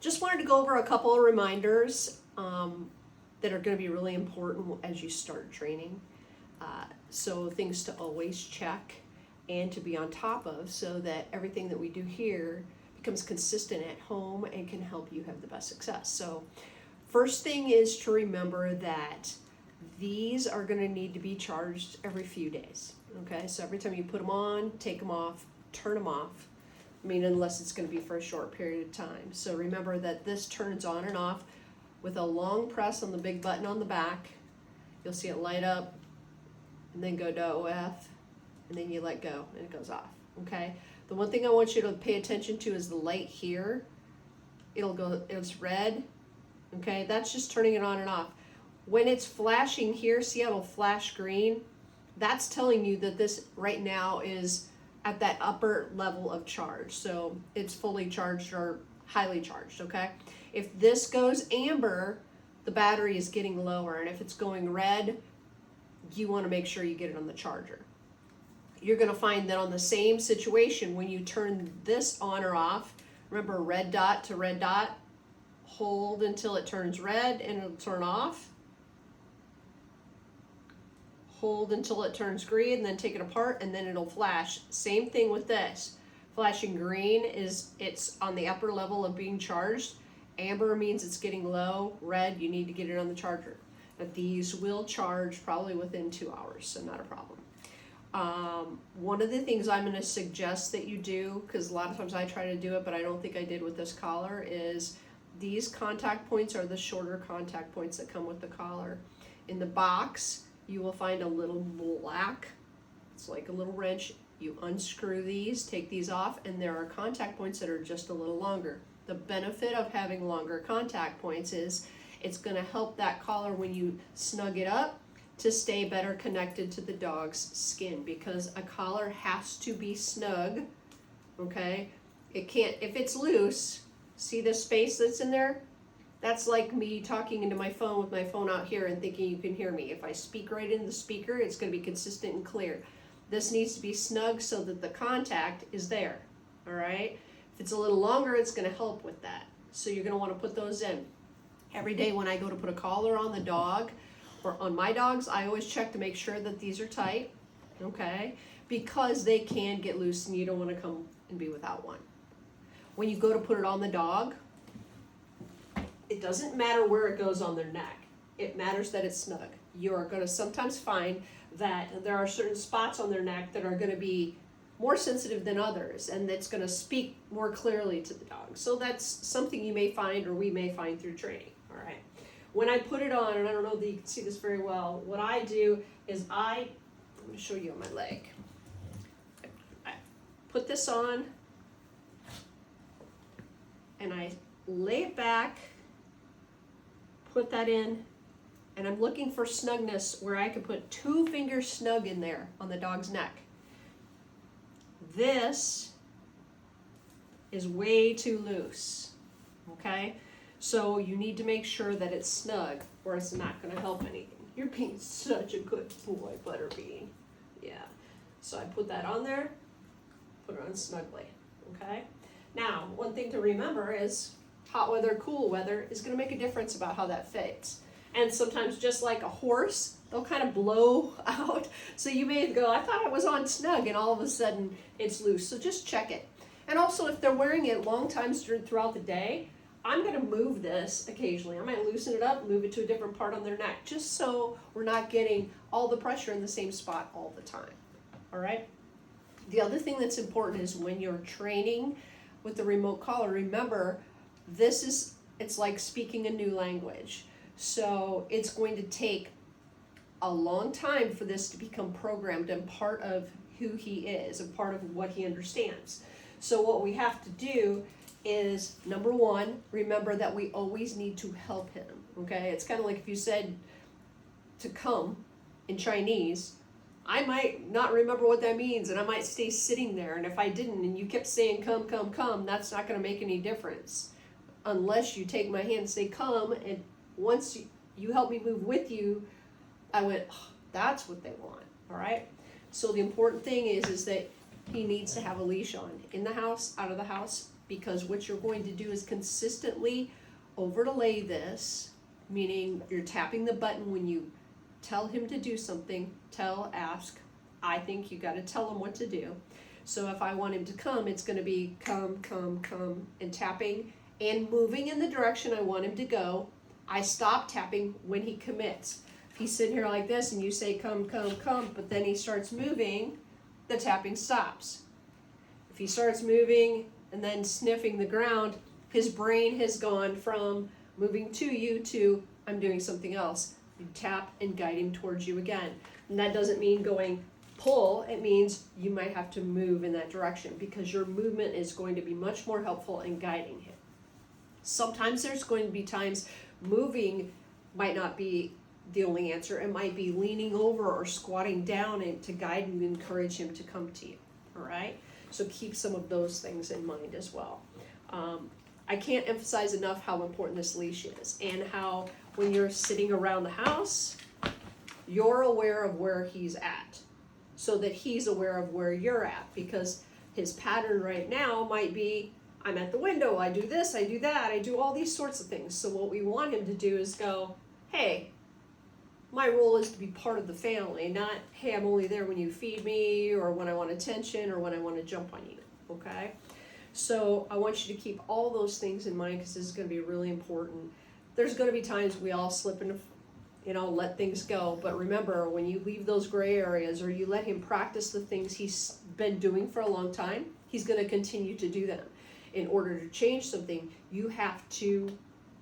just wanted to go over a couple of reminders that are going to be really important as you start training. So things to always check and to be on top of, so that everything that we do here becomes consistent at home and can help you have the best success. So first thing is to remember that these are going to need to be charged every few days. Okay, so every time you put them on, take them off, turn them off. I mean, unless it's going to be for a short period of time. So remember that this turns on and off with a long press on the big button on the back. You'll see it light up and then go to OF, and then you let go and it goes off. Okay, the one thing I want you to pay attention to is the light here. It's red. Okay, that's just turning it on and off. When it's flashing here, see how it'll flash green? That's telling you that this right now is at that upper level of charge. So it's fully charged or highly charged, okay? If this goes amber, the battery is getting lower. And if it's going red, you want to make sure you get it on the charger. You're going to find that on the same situation, when you turn this on or off, remember red dot to red dot, hold until it turns red and it'll turn off. Hold until it turns green, and then take it apart, and then it'll flash. Same thing with this. Flashing green is it's on the upper level of being charged. Amber means it's getting low. Red, you need to get it on the charger. Now, these will charge probably within 2 hours, so not a problem. One of the things I'm going to suggest that you do, because a lot of times I try to do it, but I don't think I did with this collar, is these contact points are the shorter contact points that come with the collar. In the box, you will find a little black, it's like a little wrench. You unscrew these, take these off, and there are contact points that are just a little longer. The benefit of having longer contact points is it's going to help that collar when you snug it up to stay better connected to the dog's skin, because a collar has to be snug, okay? It can't, if it's loose, see the space that's in there? That's like me talking into my phone with my phone out here and thinking you can hear me. If I speak right into the speaker, it's going to be consistent and clear. This needs to be snug so that the contact is there, all right? If it's a little longer, it's going to help with that. So you're going to want to put those in. Every day when I go to put a collar on the dog, or on my dogs, I always check to make sure that these are tight, okay? Because they can get loose and you don't want to come and be without one. When you go to put it on the dog, it doesn't matter where it goes on their neck. It matters that it's snug. You're going to sometimes find that there are certain spots on their neck that are going to be more sensitive than others, and that's going to speak more clearly to the dog. So that's something you may find, or we may find through training, all right? When I put it on, and I don't know that you can see this very well, what I do is I'm going to show you on my leg. I put this on, and I lay it back, put that in, and I'm looking for snugness where I can put 2 fingers snug in there on the dog's neck. This is way too loose, okay? So you need to make sure that it's snug, or it's not going to help anything. You're being such a good boy, Butterbean. Yeah. So I put that on there, put it on snugly, okay? Now, one thing to remember is hot weather, cool weather is going to make a difference about how that fits. And sometimes, just like a horse, they'll kind of blow out. So you may go, I thought it was on snug, and all of a sudden it's loose. So just check it. And also, if they're wearing it long times throughout the day, I'm going to move this occasionally. I might loosen it up, move it to a different part on their neck, just so we're not getting all the pressure in the same spot all the time. All right? The other thing that's important is when you're training with the remote collar, remember, it's like speaking a new language. So it's going to take a long time for this to become programmed and part of who he is and part of what he understands. So what we have to do is, number one, remember that we always need to help him, okay? It's kind of like if you said to come in Chinese, I might not remember what that means, and I might stay sitting there, and if I didn't and you kept saying come, come, come, that's not going to make any difference unless you take my hand and say come, and once you help me move with you, I went, oh, that's what they want, all right? So the important thing is that he needs to have a leash on, in the house, out of the house, because what you're going to do is consistently overlay this, meaning you're tapping the button when you tell him to do something, ask. I think you got to tell him what to do. So if I want him to come, it's going to be come, come, come, and tapping and moving in the direction I want him to go. I stop tapping when he commits. If he's sitting here like this and you say come, come, come, but then he starts moving, the tapping stops. If he starts moving and then sniffing the ground, his brain has gone from moving to you to I'm doing something else. You tap and guide him towards you again. And that doesn't mean going pull, it means you might have to move in that direction because your movement is going to be much more helpful in guiding him. Sometimes there's going to be times moving might not be the only answer. It might be leaning over or squatting down and to guide and encourage him to come to you. All right? So keep some of those things in mind as well. I can't emphasize enough how important this leash is and how when you're sitting around the house, you're aware of where he's at so that he's aware of where you're at, because his pattern right now might be, I'm at the window, I do this, I do that, I do all these sorts of things. So what we want him to do is go, hey, my role is to be part of the family, not, hey, I'm only there when you feed me or when I want attention or when I want to jump on you, okay? So I want you to keep all those things in mind because this is going to be really important. There's going to be times we all slip into, let things go. But remember, when you leave those gray areas or you let him practice the things he's been doing for a long time, he's going to continue to do them. In order to change something, you have to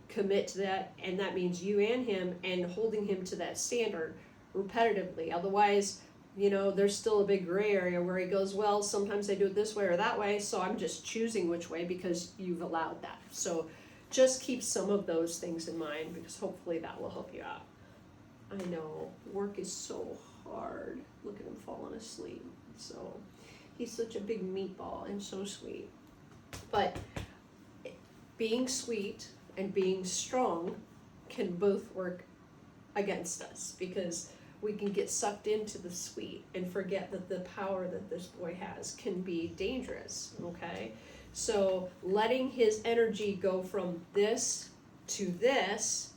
commit to that, and that means you and him and holding him to that standard repetitively. Otherwise, there's still a big gray area where he goes, well, sometimes I do it this way or that way, so I'm just choosing which way because you've allowed that. So just keep some of those things in mind because hopefully that will help you out. I know, work is so hard. Look at him falling asleep. So he's such a big meatball and so sweet. But being sweet and being strong can both work against us because we can get sucked into the sweet and forget that the power that this boy has can be dangerous, okay? So letting his energy go from this to this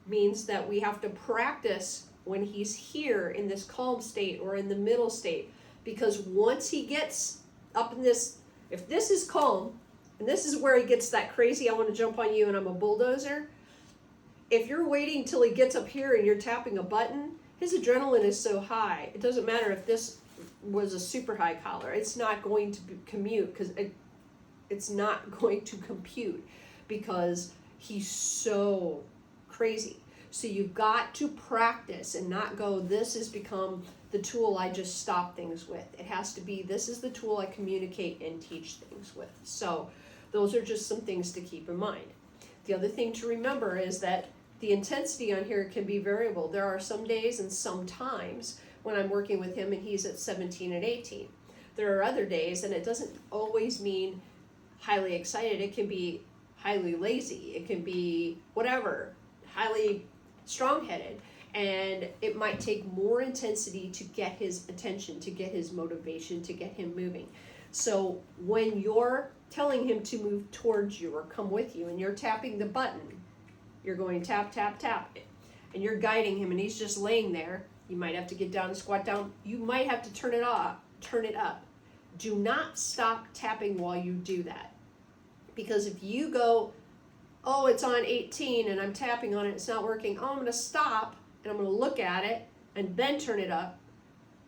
means that we have to practice when he's here in this calm state or in the middle state, because once he gets up in this, if this is calm, and this is where he gets that crazy, I want to jump on you and I'm a bulldozer. If you're waiting till he gets up here and you're tapping a button, his adrenaline is so high. It doesn't matter if this was a super high collar. It's not going to commute because it's not going to compute because he's so crazy. So you've got to practice and not go, this has become the tool I just stop things with. It has to be, this is the tool I communicate and teach things with. So those are just some things to keep in mind. The other thing to remember is that the intensity on here can be variable. There are some days and some times when I'm working with him and he's at 17 and 18. There are other days, and it doesn't always mean highly excited. It can be highly lazy. It can be whatever, highly strong-headed. And it might take more intensity to get his attention, to get his motivation, to get him moving. So when you're telling him to move towards you or come with you and you're tapping the button, you're going tap, tap, tap, and you're guiding him and he's just laying there. You might have to get down and squat down. You might have to turn it up. Do not stop tapping while you do that. Because if you go, oh, it's on 18 and I'm tapping on it, it's not working. Oh, I'm going to stop and I'm going to look at it and then turn it up.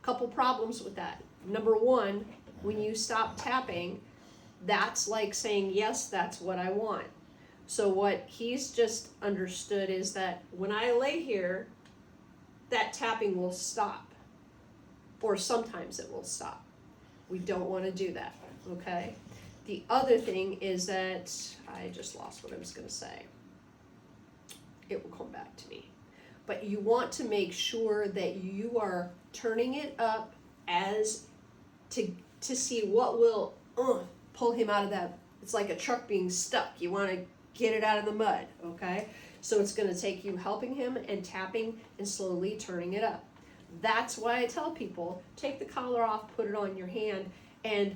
Couple problems with that. Number one, when you stop tapping, that's like saying, yes, that's what I want. So what he's just understood is that when I lay here, that tapping will stop. Or sometimes it will stop. We don't want to do that, okay? The other thing is that, I just lost what I was going to say. It will come back to me. But you want to make sure that you are turning it up as to see what will pull him out of that. It's like a truck being stuck. You want to get it out of the mud, okay? So it's going to take you helping him and tapping and slowly turning it up. That's why I tell people, take the collar off, put it on your hand, and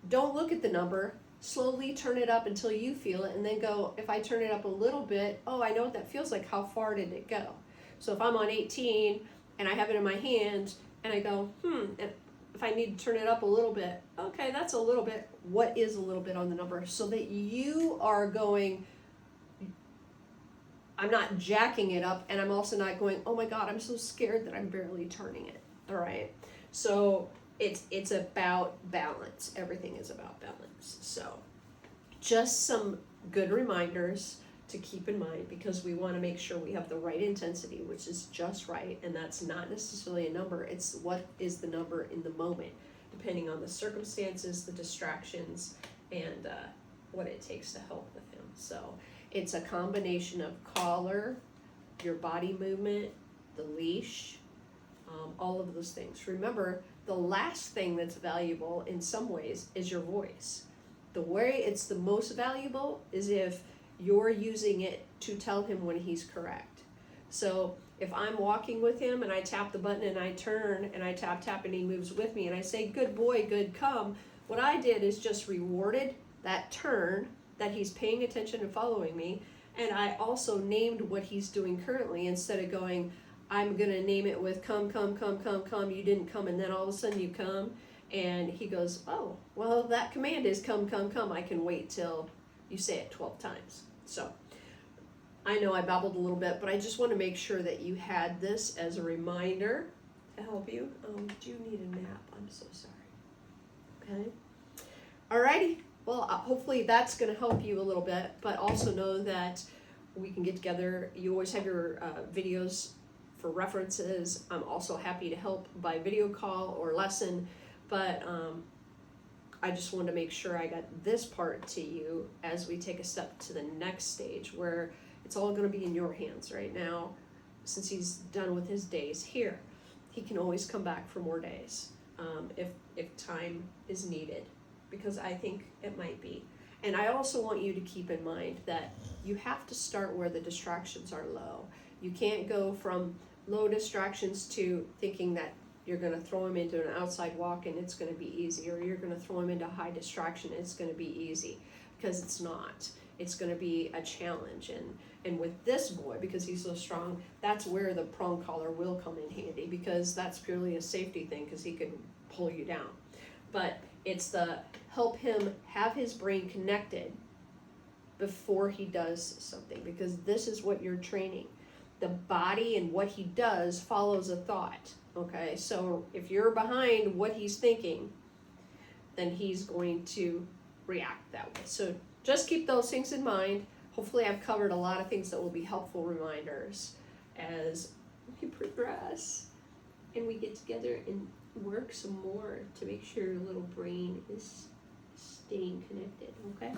don't look at the number. slowly turn it up until you feel it, and then go, if I turn it up a little bit, oh, I know what that feels like. How far did it go? So if I'm on 18 and I have it in my hand and I go, and if I need to turn it up a little bit, okay, that's a little bit. What is a little bit on the number? So that you are going, I'm not jacking it up, and I'm also not going, oh my God, I'm so scared that I'm barely turning it. All right. So it's about balance. Everything is about balance. So just some good reminders to keep in mind, because we want to make sure we have the right intensity, which is just right. And that's not necessarily a number. It's what is the number in the moment, depending on the circumstances, the distractions, and what it takes to help with him. So it's a combination of collar, your body movement, the leash, all of those things. Remember, the last thing that's valuable in some ways is your voice. The way it's the most valuable is if you're using it to tell him when he's correct. So if I'm walking with him and I tap the button and I turn and I tap and he moves with me and I say, good boy, good come, what I did is just rewarded that turn, that he's paying attention and following me, and I also named what he's doing currently, instead of going, I'm going to name it with come, you didn't come, and then all of a sudden you come, and he goes, oh, well, that command is come, I can wait till you say it 12 times. So I know I babbled a little bit, but I just want to make sure that you had this as a reminder to help you. Do you need a nap? I'm so sorry. Okay. Alrighty. Well, hopefully that's going to help you a little bit, but also know that we can get together. You always have your videos for references. I'm also happy to help by video call or lesson, but I just wanted to make sure I got this part to you as we take a step to the next stage, where it's all going to be in your hands right now. Since he's done with his days here, he can always come back for more days if time is needed, because I think it might be. And I also want you to keep in mind that you have to start where the distractions are low. You can't go from low distractions to thinking that you're going to throw him into an outside walk and it's going to be easy, or you're going to throw him into high distraction and it's going to be easy, because it's not. It's going to be a challenge. And with this boy, because he's so strong, that's where the prong collar will come in handy, because that's purely a safety thing, because he can pull you down. But it's the help him have his brain connected before he does something, because this is what you're training. The body and what he does follows a thought. Okay, so if you're behind what he's thinking, then he's going to react that way. So just keep those things in mind. Hopefully I've covered a lot of things that will be helpful reminders as we progress and we get together and work some more to make sure your little brain is staying connected, okay?